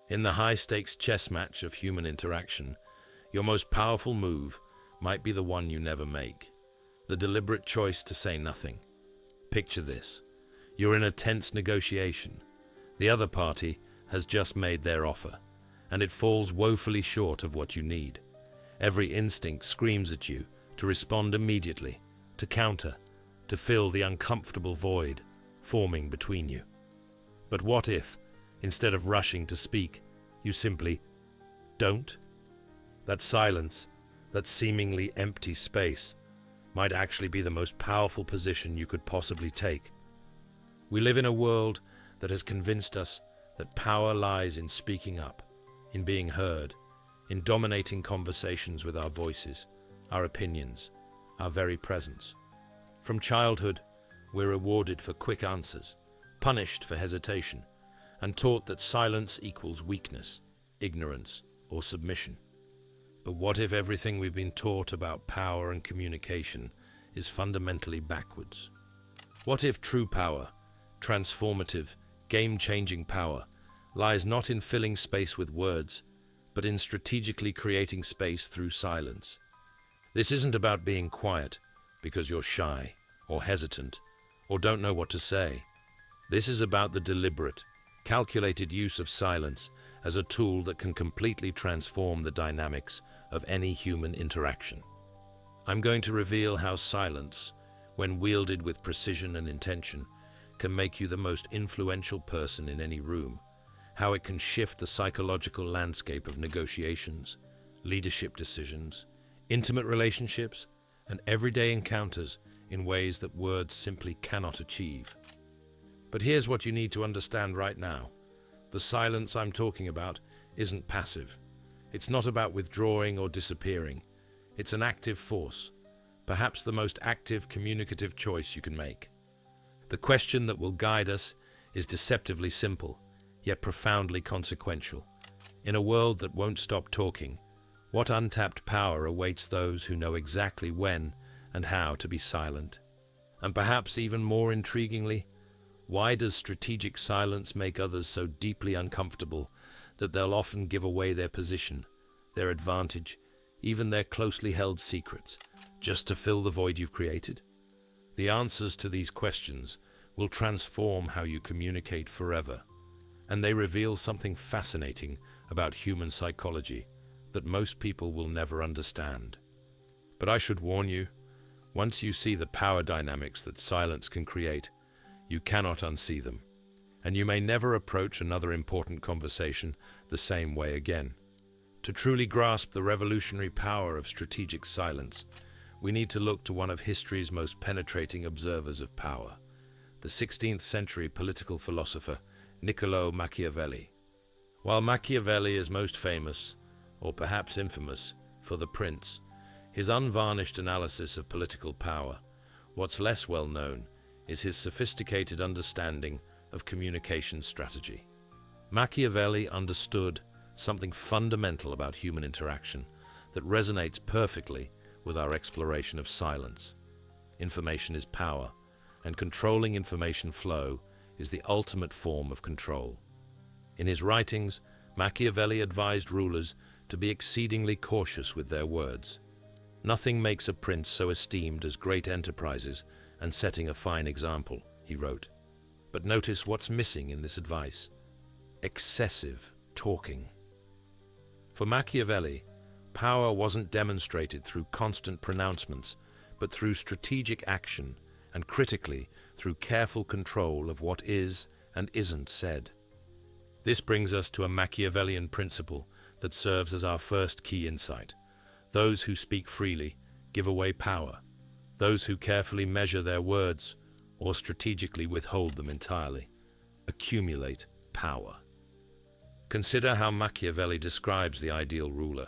In the high-stakes chess match of human interaction, your most powerful move might be the one you never make, the deliberate choice to say nothing. Picture this. You're in a tense negotiation. The other party has just made their offer, and it falls woefully short of what you need. Every instinct screams at you to respond immediately, to counter, to fill the uncomfortable void forming between you. But what if, instead of rushing to speak, you simply don't? That silence, that seemingly empty space, might actually be the most powerful position you could possibly take. We live in a world that has convinced us that power lies in speaking up, in being heard, in dominating conversations with our voices, our opinions, our very presence. From childhood, we're rewarded for quick answers, punished for hesitation, and taught that silence equals weakness, ignorance, or submission. But what if everything we've been taught about power and communication is fundamentally backwards? What if true power, transformative, game-changing power, lies not in filling space with words, but in strategically creating space through silence? This isn't about being quiet because you're shy or hesitant or don't know what to say. This is about the deliberate, calculated use of silence as a tool that can completely transform the dynamics of any human interaction. I'm going to reveal how silence, when wielded with precision and intention, can make you the most influential person in any room, how it can shift the psychological landscape of negotiations, leadership decisions, intimate relationships, and everyday encounters in ways that words simply cannot achieve. But here's what you need to understand right now. The silence I'm talking about isn't passive. It's not about withdrawing or disappearing. It's an active force, perhaps the most active communicative choice you can make. The question that will guide us is deceptively simple, yet profoundly consequential. In a world that won't stop talking, what untapped power awaits those who know exactly when and how to be silent? And perhaps even more intriguingly, why does strategic silence make others so deeply uncomfortable that they'll often give away their position, their advantage, even their closely held secrets, just to fill the void you've created? The answers to these questions will transform how you communicate forever, and they reveal something fascinating about human psychology that most people will never understand. But I should warn you, once you see the power dynamics that silence can create, you cannot unsee them, and you may never approach another important conversation the same way again. To truly grasp the revolutionary power of strategic silence, we need to look to one of history's most penetrating observers of power, the 16th century political philosopher Niccolò Machiavelli. While Machiavelli is most famous, or perhaps infamous, for The Prince, his unvarnished analysis of political power, what's less well known is his sophisticated understanding of communication strategy. Machiavelli understood something fundamental about human interaction that resonates perfectly with our exploration of silence. Information is power, and controlling information flow is the ultimate form of control. In his writings, Machiavelli advised rulers to be exceedingly cautious with their words. Nothing makes a prince so esteemed as great enterprises and setting a fine example, he wrote. But notice what's missing in this advice: excessive talking. For Machiavelli, power wasn't demonstrated through constant pronouncements, but through strategic action and, critically, through careful control of what is and isn't said. This brings us to a Machiavellian principle that serves as our first key insight. Those who speak freely give away power. Those who carefully measure their words, or strategically withhold them entirely, accumulate power. Consider how Machiavelli describes the ideal ruler.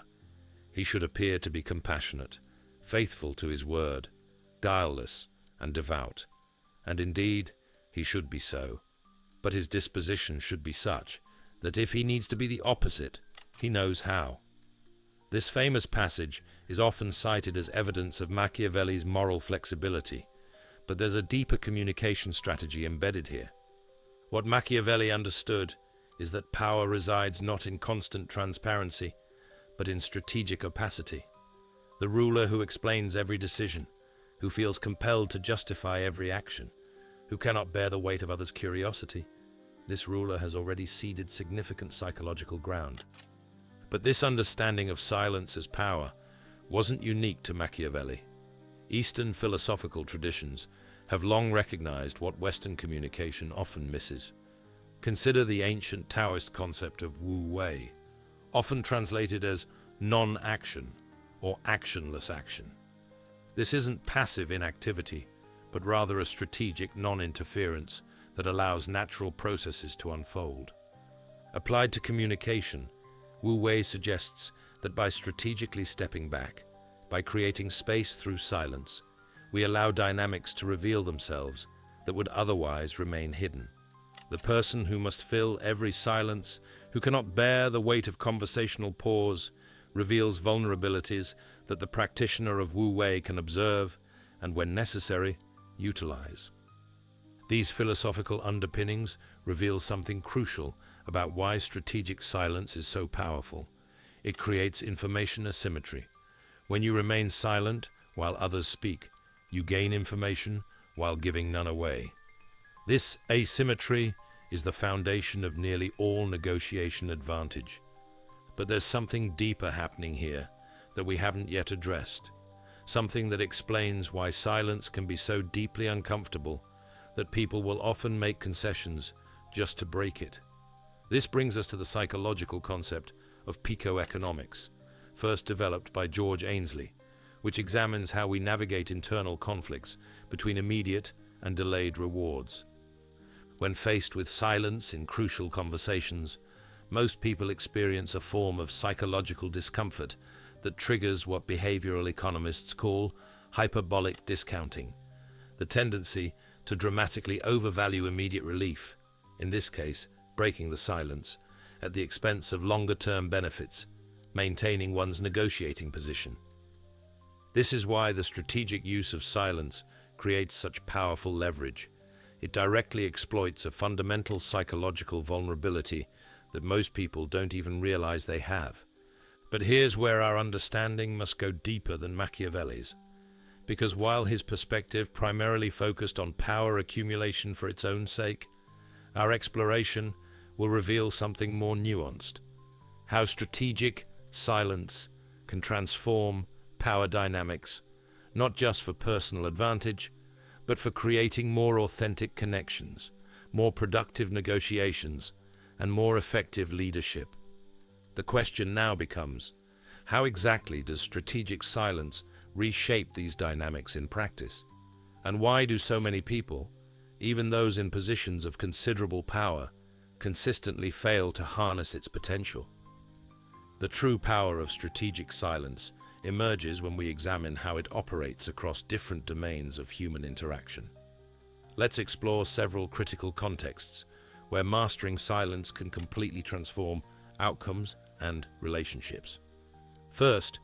He should appear to be compassionate, faithful to his word, guileless and devout. And indeed, he should be so. But his disposition should be such that if he needs to be the opposite, he knows how. This famous passage is often cited as evidence of Machiavelli's moral flexibility, but there's a deeper communication strategy embedded here. What Machiavelli understood is that power resides not in constant transparency, but in strategic opacity. The ruler who explains every decision, who feels compelled to justify every action, who cannot bear the weight of others' curiosity, this ruler has already ceded significant psychological ground. But this understanding of silence as power wasn't unique to Machiavelli. Eastern philosophical traditions have long recognized what Western communication often misses. Consider the ancient Taoist concept of Wu Wei, often translated as non-action or actionless action. This isn't passive inactivity, but rather a strategic non-interference that allows natural processes to unfold. Applied to communication, Wu Wei suggests that by strategically stepping back, by creating space through silence, we allow dynamics to reveal themselves that would otherwise remain hidden. The person who must fill every silence, who cannot bear the weight of conversational pause, reveals vulnerabilities that the practitioner of Wu Wei can observe and, when necessary, utilize. These philosophical underpinnings reveal something crucial about why strategic silence is so powerful. It creates information asymmetry. When you remain silent while others speak, you gain information while giving none away. This asymmetry is the foundation of nearly all negotiation advantage. But there's something deeper happening here that we haven't yet addressed. Something that explains why silence can be so deeply uncomfortable that people will often make concessions just to break it. This brings us to the psychological concept of picoeconomics, first developed by George Ainsley, which examines how we navigate internal conflicts between immediate and delayed rewards. When faced with silence in crucial conversations, most people experience a form of psychological discomfort that triggers what behavioral economists call hyperbolic discounting, the tendency to dramatically overvalue immediate relief, in this case, breaking the silence, at the expense of longer-term benefits, maintaining one's negotiating position. This is why the strategic use of silence creates such powerful leverage. It directly exploits a fundamental psychological vulnerability that most people don't even realize they have. But here's where our understanding must go deeper than Machiavelli's, because while his perspective primarily focused on power accumulation for its own sake, our exploration will reveal something more nuanced: how strategic silence can transform power dynamics, not just for personal advantage, but for creating more authentic connections, more productive negotiations, and more effective leadership. The question now becomes, how exactly does strategic silence reshape these dynamics in practice? And why do so many people, even those in positions of considerable power, consistently fail to harness its potential? The true power of strategic silence emerges when we examine how it operates across different domains of human interaction. Let's explore several critical contexts where mastering silence can completely transform outcomes and relationships. First,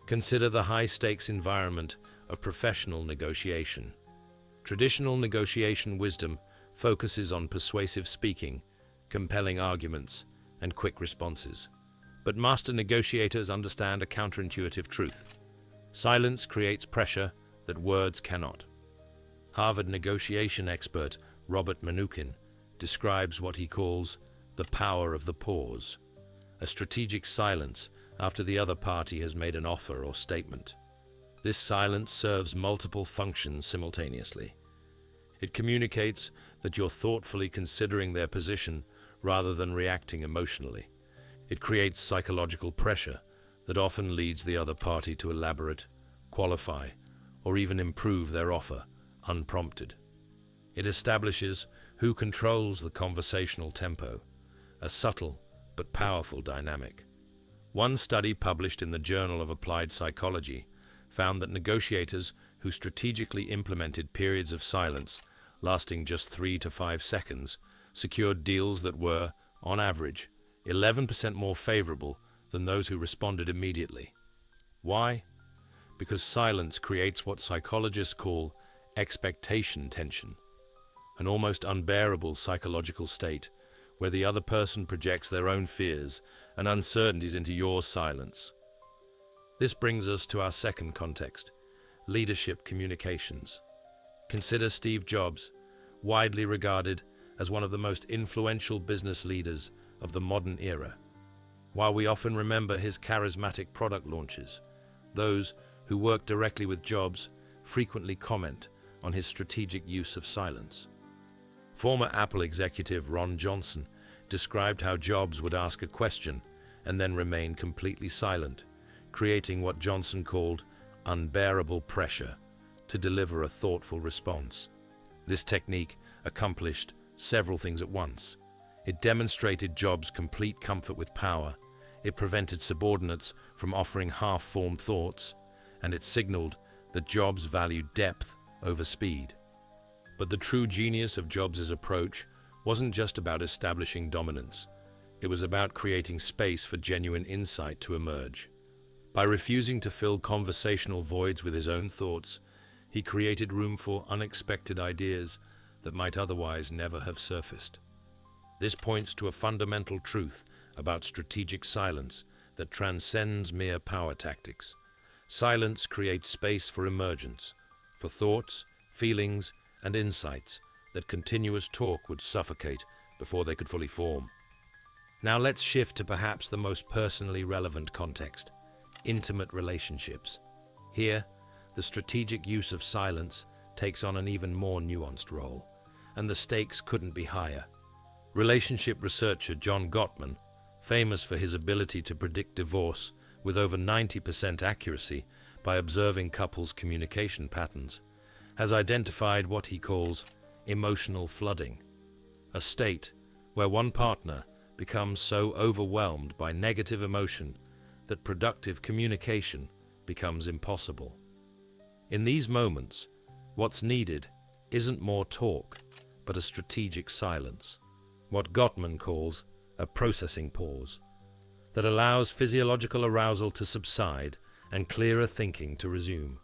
consider the high-stakes environment of professional negotiation. Traditional negotiation wisdom focuses on persuasive speaking, compelling arguments, and quick responses. But master negotiators understand a counterintuitive truth. Silence creates pressure that words cannot. Harvard negotiation expert Robert Mnookin describes what he calls the power of the pause, a strategic silence after the other party has made an offer or statement. This silence serves multiple functions simultaneously. It communicates that you're thoughtfully considering their position rather than reacting emotionally. It creates psychological pressure that often leads the other party to elaborate, qualify, or even improve their offer unprompted. It establishes who controls the conversational tempo, a subtle but powerful dynamic. One study published in the Journal of Applied Psychology found that negotiators who strategically implemented periods of silence lasting just 3 to 5 seconds secured deals that were, on average, 11% more favorable than those who responded immediately. Why? Because silence creates what psychologists call expectation tension, an almost unbearable psychological state where the other person projects their own fears and uncertainties into your silence. This brings us to our second context, leadership communications. Consider Steve Jobs, widely regarded as one of the most influential business leaders of the modern era. While we often remember his charismatic product launches, those who work directly with Jobs frequently comment on his strategic use of silence. Former Apple executive Ron Johnson described how Jobs would ask a question and then remain completely silent, creating what Johnson called unbearable pressure to deliver a thoughtful response. This technique accomplished several things at once. It demonstrated Jobs' complete comfort with power, it prevented subordinates from offering half-formed thoughts, and it signaled that Jobs valued depth over speed. But the true genius of Jobs' approach wasn't just about establishing dominance. It was about creating space for genuine insight to emerge. By refusing to fill conversational voids with his own thoughts, he created room for unexpected ideas that might otherwise never have surfaced. This points to a fundamental truth about strategic silence that transcends mere power tactics. Silence creates space for emergence, for thoughts, feelings, and insights that continuous talk would suffocate before they could fully form. Now let's shift to perhaps the most personally relevant context, intimate relationships. Here, the strategic use of silence takes on an even more nuanced role, and the stakes couldn't be higher. Relationship researcher John Gottman, famous for his ability to predict divorce with over 90% accuracy by observing couples' communication patterns, has identified what he calls emotional flooding, a state where one partner becomes so overwhelmed by negative emotion that productive communication becomes impossible. In these moments, what's needed isn't more talk, but a strategic silence, what Gottman calls a processing pause, that allows physiological arousal to subside and clearer thinking to resume.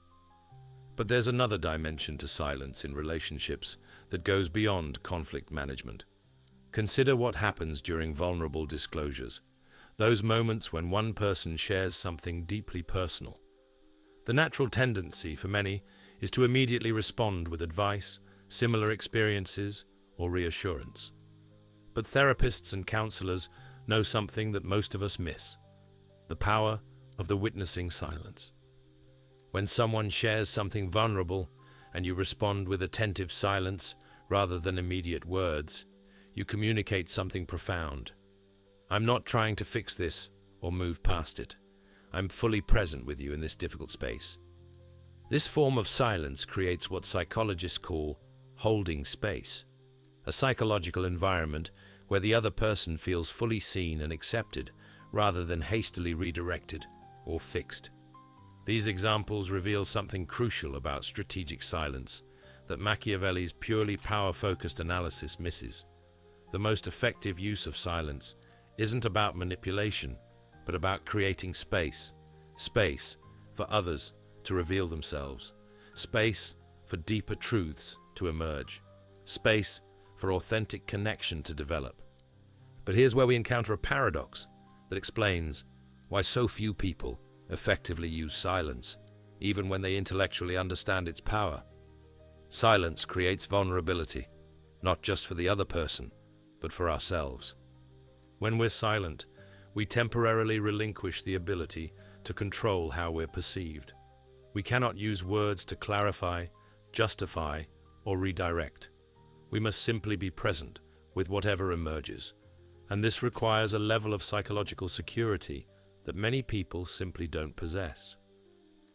But there's another dimension to silence in relationships that goes beyond conflict management. Consider what happens during vulnerable disclosures, those moments when one person shares something deeply personal. The natural tendency for many is to immediately respond with advice, similar experiences, or reassurance. But therapists and counselors know something that most of us miss: the power of the witnessing silence. When someone shares something vulnerable and you respond with attentive silence rather than immediate words, you communicate something profound. I'm not trying to fix this or move past it. I'm fully present with you in this difficult space. This form of silence creates what psychologists call holding space, a psychological environment where the other person feels fully seen and accepted rather than hastily redirected or fixed. These examples reveal something crucial about strategic silence that Machiavelli's purely power-focused analysis misses. The most effective use of silence isn't about manipulation, but about creating space. Space for others to reveal themselves. Space for deeper truths to emerge. Space for authentic connection to develop. But here's where we encounter a paradox that explains why so few people effectively use silence, even when they intellectually understand its power. Silence creates vulnerability, not just for the other person, but for ourselves. When we're silent, we temporarily relinquish the ability to control how we're perceived. We cannot use words to clarify, justify, or redirect. We must simply be present with whatever emerges, and this requires a level of psychological security that many people simply don't possess.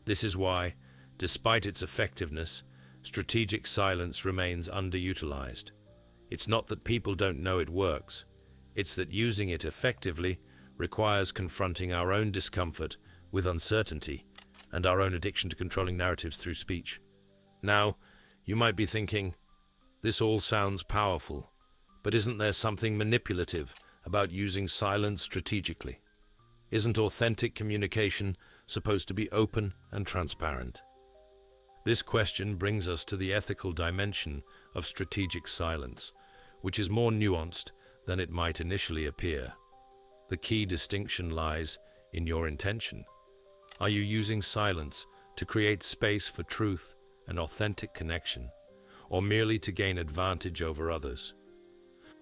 This is why, despite its effectiveness, strategic silence remains underutilized. It's not that people don't know it works, it's that using it effectively requires confronting our own discomfort with uncertainty and our own addiction to controlling narratives through speech. Now, you might be thinking, this all sounds powerful, but isn't there something manipulative about using silence strategically? Isn't authentic communication supposed to be open and transparent? This question brings us to the ethical dimension of strategic silence, which is more nuanced than it might initially appear. The key distinction lies in your intention. Are you using silence to create space for truth and authentic connection, or merely to gain advantage over others?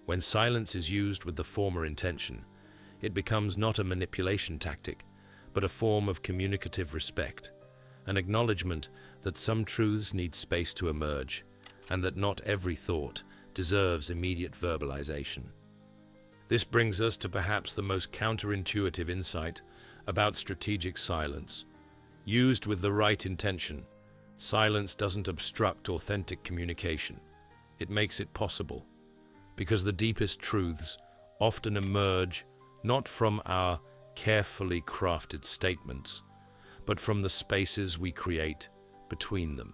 When silence is used with the former intention, it becomes not a manipulation tactic, but a form of communicative respect, an acknowledgement that some truths need space to emerge, and that not every thought deserves immediate verbalization. This brings us to perhaps the most counterintuitive insight about strategic silence. Used with the right intention, silence doesn't obstruct authentic communication. It makes it possible, because the deepest truths often emerge not from our carefully crafted statements, but from the spaces we create between them.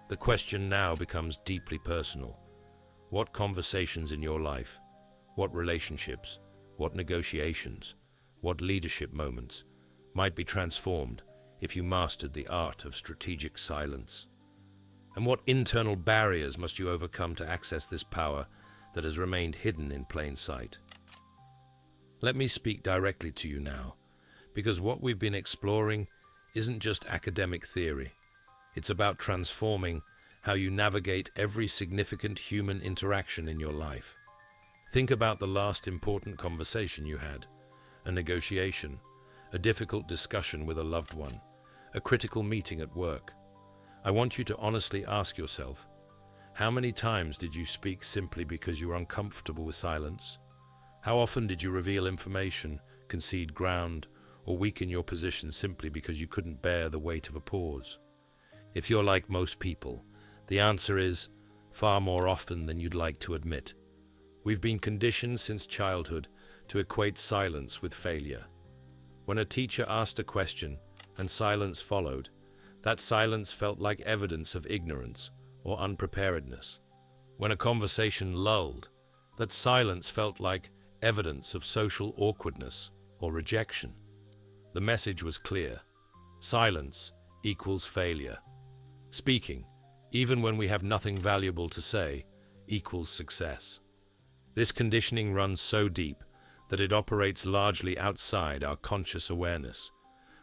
The question now becomes deeply personal. What conversations in your life, what relationships, what negotiations, what leadership moments might be transformed if you mastered the art of strategic silence? And what internal barriers must you overcome to access this power that has remained hidden in plain sight? Let me speak directly to you now, because what we've been exploring isn't just academic theory. It's about transforming how you navigate every significant human interaction in your life. Think about the last important conversation you had, a negotiation, a difficult discussion with a loved one, a critical meeting at work. I want you to honestly ask yourself, how many times did you speak simply because you were uncomfortable with silence? How often did you reveal information, concede ground, or weaken your position simply because you couldn't bear the weight of a pause? If you're like most people, the answer is far more often than you'd like to admit. We've been conditioned since childhood to equate silence with failure. When a teacher asked a question and silence followed, that silence felt like evidence of ignorance or unpreparedness. When a conversation lulled, that silence felt like evidence of social awkwardness or rejection. The message was clear. Silence equals failure. Speaking, even when we have nothing valuable to say, equals success. This conditioning runs so deep that it operates largely outside our conscious awareness.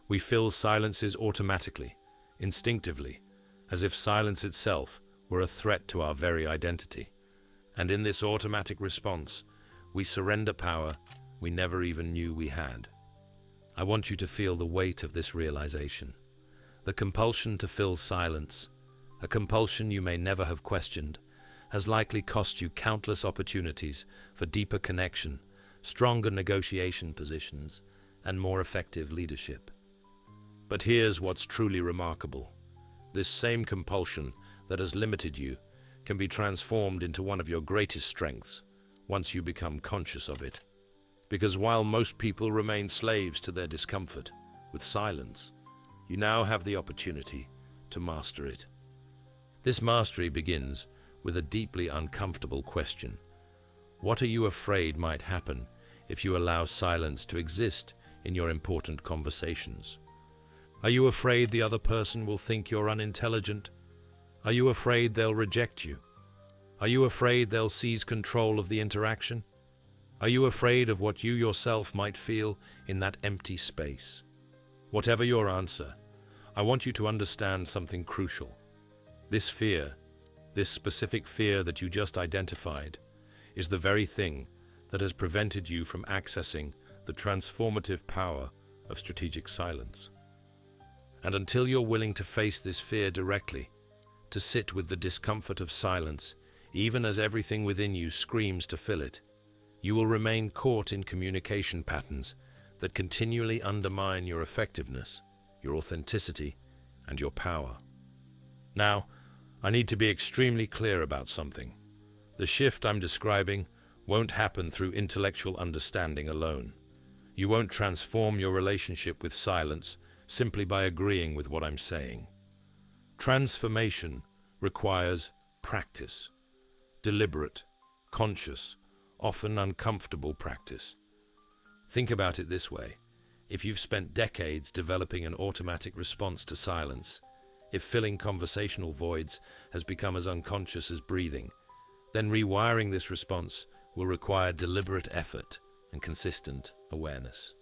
We fill silences automatically, instinctively, as if silence itself were a threat to our very identity. And in this automatic response, we surrender power we never even knew we had. I want you to feel the weight of this realization. The compulsion to fill silence, a compulsion you may never have questioned, has likely cost you countless opportunities for deeper connection, stronger negotiation positions, and more effective leadership. But here's what's truly remarkable. This same compulsion that has limited you can be transformed into one of your greatest strengths once you become conscious of it. Because while most people remain slaves to their discomfort with silence, you now have the opportunity to master it. This mastery begins with a deeply uncomfortable question. What are you afraid might happen if you allow silence to exist in your important conversations? Are you afraid the other person will think you're unintelligent? Are you afraid they'll reject you? Are you afraid they'll seize control of the interaction? Are you afraid of what you yourself might feel in that empty space? Whatever your answer, I want you to understand something crucial. This fear, this specific fear that you just identified, is the very thing that has prevented you from accessing the transformative power of strategic silence. And until you're willing to face this fear directly, to sit with the discomfort of silence, even as everything within you screams to fill it, you will remain caught in communication patterns that continually undermine your effectiveness, your authenticity, and your power. Now, I need to be extremely clear about something. The shift I'm describing won't happen through intellectual understanding alone. You won't transform your relationship with silence simply by agreeing with what I'm saying. Transformation requires practice, deliberate, conscious, often uncomfortable practice. Think about it this way. If you've spent decades developing an automatic response to silence, if filling conversational voids has become as unconscious as breathing, then rewiring this response will require deliberate effort and consistent awareness.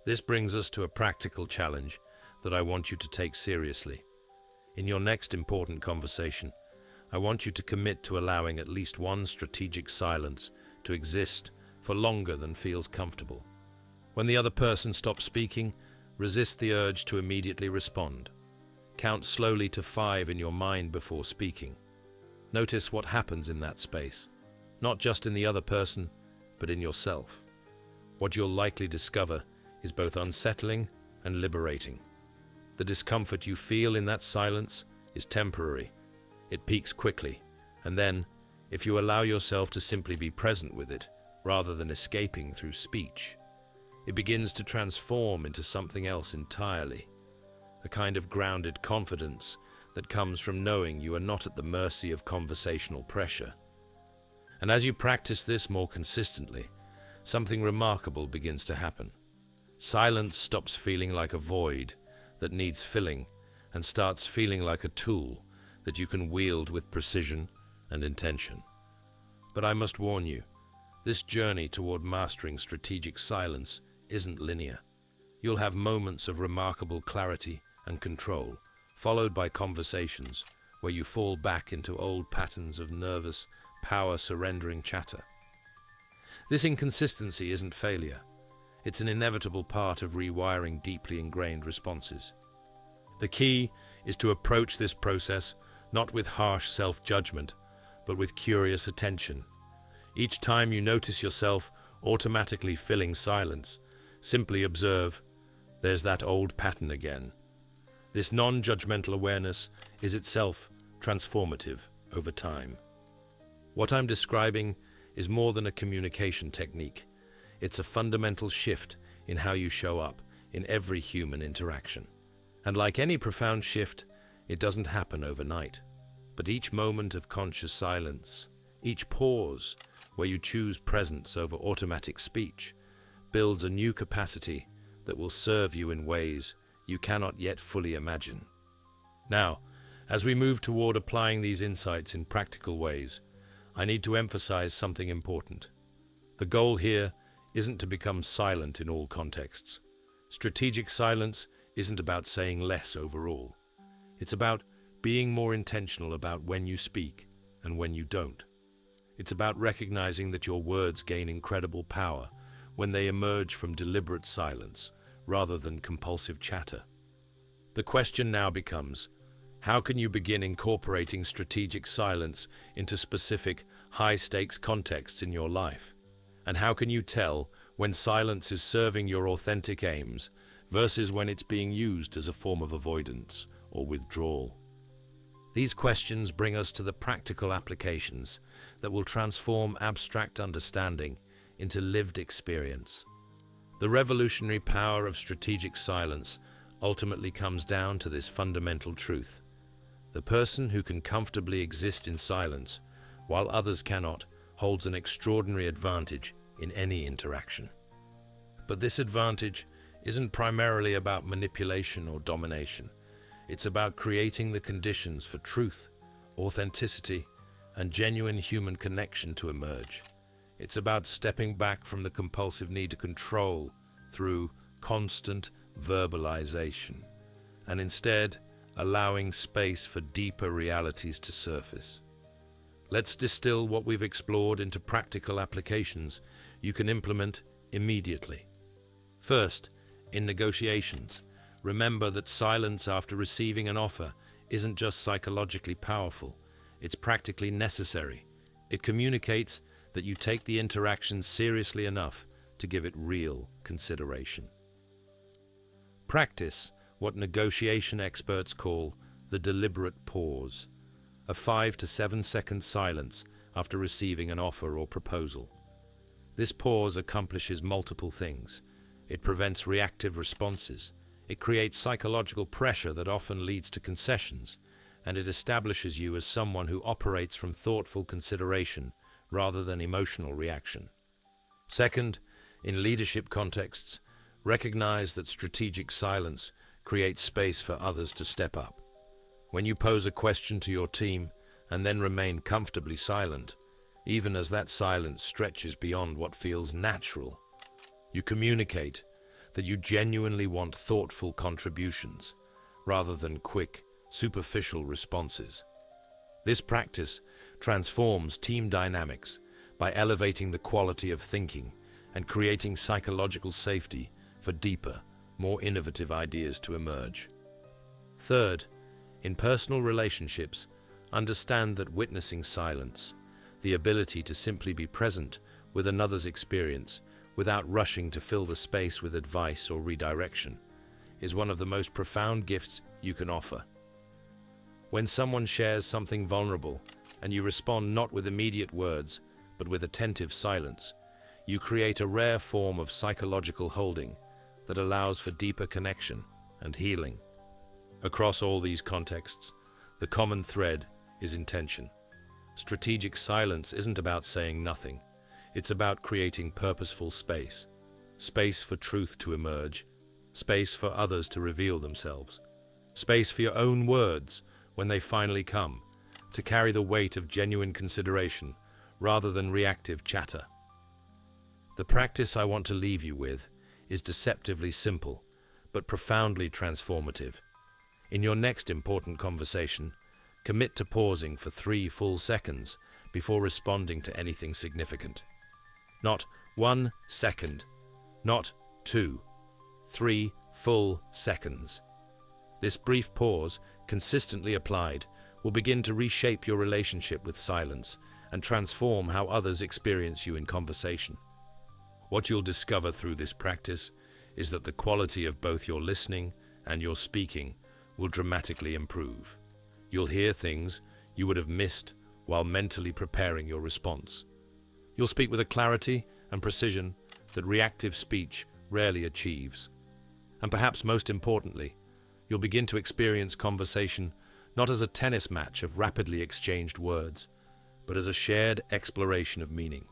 This brings us to a practical challenge that I want you to take seriously. In your next important conversation, I want you to commit to allowing at least one strategic silence to exist for longer than feels comfortable. When the other person stops speaking, resist the urge to immediately respond. Count slowly to 5 in your mind before speaking. Notice what happens in that space, not just in the other person, but in yourself. What you'll likely discover is both unsettling and liberating. The discomfort you feel in that silence is temporary. It peaks quickly, and then, if you allow yourself to simply be present with it, rather than escaping through speech, it begins to transform into something else entirely, a kind of grounded confidence that comes from knowing you are not at the mercy of conversational pressure. And as you practice this more consistently, something remarkable begins to happen. Silence stops feeling like a void that needs filling and starts feeling like a tool that you can wield with precision and intention. But I must warn you, this journey toward mastering strategic silence isn't linear. You'll have moments of remarkable clarity and control, followed by conversations where you fall back into old patterns of nervous, power-surrendering chatter. This inconsistency isn't failure. It's an inevitable part of rewiring deeply ingrained responses. The key is to approach this process not with harsh self-judgment, but with curious attention. Each time you notice yourself automatically filling silence, simply observe, there's that old pattern again. This non-judgmental awareness is itself transformative over time. What I'm describing is more than a communication technique. It's a fundamental shift in how you show up in every human interaction. And like any profound shift, it doesn't happen overnight. But each moment of conscious silence, each pause where you choose presence over automatic speech, builds a new capacity that will serve you in ways you cannot yet fully imagine. Now, as we move toward applying these insights in practical ways, I need to emphasize something important. The goal here isn't to become silent in all contexts. Strategic silence isn't about saying less overall. It's about being more intentional about when you speak and when you don't. It's about recognizing that your words gain incredible power when they emerge from deliberate silence rather than compulsive chatter. The question now becomes, how can you begin incorporating strategic silence into specific, high-stakes contexts in your life? And how can you tell when silence is serving your authentic aims versus when it's being used as a form of avoidance or withdrawal? These questions bring us to the practical applications that will transform abstract understanding into lived experience. The revolutionary power of strategic silence ultimately comes down to this fundamental truth. The person who can comfortably exist in silence while others cannot holds an extraordinary advantage in any interaction. But this advantage isn't primarily about manipulation or domination. It's about creating the conditions for truth, authenticity, and genuine human connection to emerge. It's about stepping back from the compulsive need to control through constant verbalization, and instead allowing space for deeper realities to surface. Let's distill what we've explored into practical applications you can implement immediately. First, in negotiations, remember that silence after receiving an offer isn't just psychologically powerful, it's practically necessary. It communicates that you take the interaction seriously enough to give it real consideration. Practice what negotiation experts call the deliberate pause, a 5 to 7 second silence after receiving an offer or proposal. This pause accomplishes multiple things. It prevents reactive responses. It creates psychological pressure that often leads to concessions, and it establishes you as someone who operates from thoughtful consideration rather than emotional reaction. Second, in leadership contexts, recognize that strategic silence creates space for others to step up. When you pose a question to your team and then remain comfortably silent, even as that silence stretches beyond what feels natural. You communicate that you genuinely want thoughtful contributions, rather than quick, superficial responses. This practice transforms team dynamics by elevating the quality of thinking and creating psychological safety for deeper, more innovative ideas to emerge. Third, in personal relationships, understand that witnessing silence, the ability to simply be present with another's experience without rushing to fill the space with advice or redirection, is one of the most profound gifts you can offer. When someone shares something vulnerable and you respond not with immediate words, but with attentive silence, you create a rare form of psychological holding that allows for deeper connection and healing. Across all these contexts, the common thread is intention. Strategic silence isn't about saying nothing. It's about creating purposeful space. Space for truth to emerge. Space for others to reveal themselves. Space for your own words, when they finally come, to carry the weight of genuine consideration rather than reactive chatter. The practice I want to leave you with is deceptively simple, but profoundly transformative. In your next important conversation, commit to pausing for 3 full seconds before responding to anything significant. Not 1 second, not 2, 3 full seconds. This brief pause, consistently applied, will begin to reshape your relationship with silence and transform how others experience you in conversation. What you'll discover through this practice is that the quality of both your listening and your speaking will dramatically improve. You'll hear things you would have missed while mentally preparing your response. You'll speak with a clarity and precision that reactive speech rarely achieves. And perhaps most importantly, you'll begin to experience conversation not as a tennis match of rapidly exchanged words, but as a shared exploration of meaning.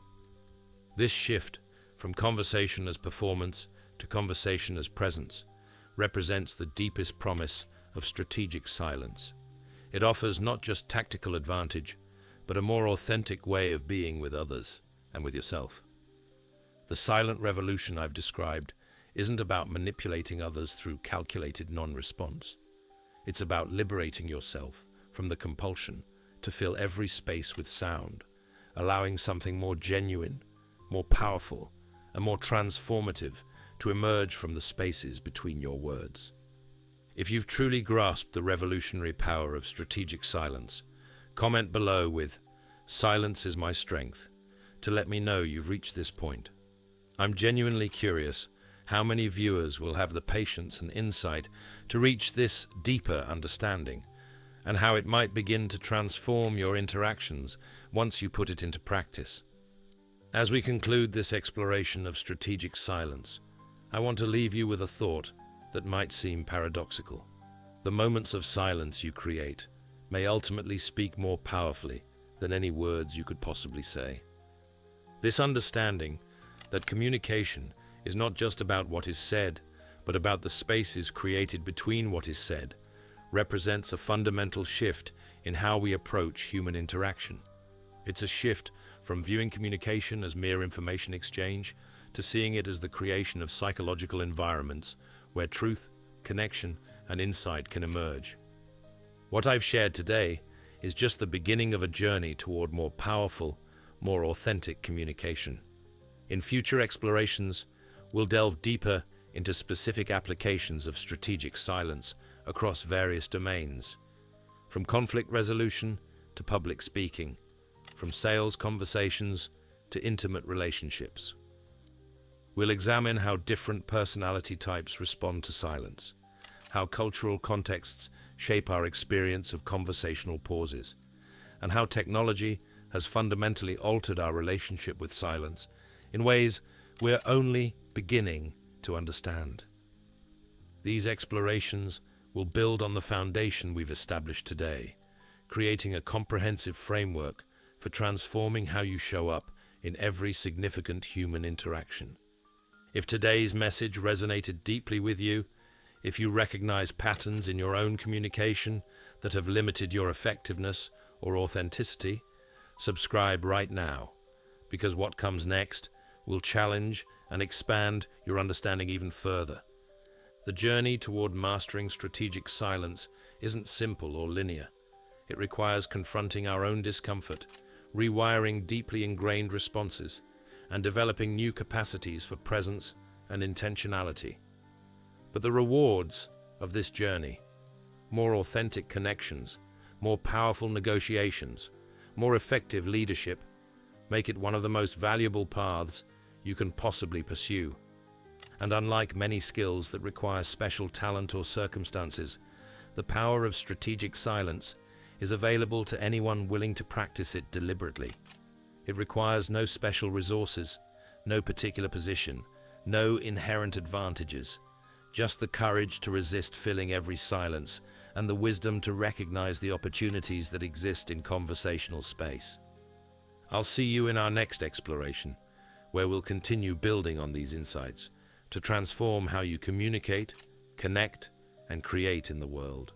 This shift from conversation as performance to conversation as presence represents the deepest promise of strategic silence. It offers not just tactical advantage, but a more authentic way of being with others and with yourself. The silent revolution I've described isn't about manipulating others through calculated non-response. It's about liberating yourself from the compulsion to fill every space with sound, allowing something more genuine, more powerful, and more transformative to emerge from the spaces between your words. If you've truly grasped the revolutionary power of strategic silence, comment below with "Silence is my strength" to let me know you've reached this point. I'm genuinely curious how many viewers will have the patience and insight to reach this deeper understanding, and how it might begin to transform your interactions once you put it into practice. As we conclude this exploration of strategic silence, I want to leave you with a thought that might seem paradoxical. The moments of silence you create may ultimately speak more powerfully than any words you could possibly say. This understanding that communication is not just about what is said, but about the spaces created between what is said, represents a fundamental shift in how we approach human interaction. It's a shift from viewing communication as mere information exchange to seeing it as the creation of psychological environments where truth, connection, and insight can emerge. What I've shared today is just the beginning of a journey toward more powerful, more authentic communication. In future explorations, we'll delve deeper into specific applications of strategic silence across various domains, from conflict resolution to public speaking, from sales conversations to intimate relationships. We'll examine how different personality types respond to silence, how cultural contexts shape our experience of conversational pauses, and how technology has fundamentally altered our relationship with silence in ways we're only beginning to understand. These explorations will build on the foundation we've established today, creating a comprehensive framework for transforming how you show up in every significant human interaction. If today's message resonated deeply with you, if you recognize patterns in your own communication that have limited your effectiveness or authenticity, Subscribe right now, because what comes next will challenge and expand your understanding even further. The journey toward mastering strategic silence isn't simple or linear. It requires confronting our own discomfort, rewiring deeply ingrained responses, and developing new capacities for presence and intentionality. But the rewards of this journey, more authentic connections, more powerful negotiations, more effective leadership, make it one of the most valuable paths you can possibly pursue. And unlike many skills that require special talent or circumstances, the power of strategic silence is available to anyone willing to practice it deliberately. It requires no special resources, no particular position, no inherent advantages, just the courage to resist filling every silence and the wisdom to recognize the opportunities that exist in conversational space. I'll see you in our next exploration, where we'll continue building on these insights to transform how you communicate, connect, and create in the world.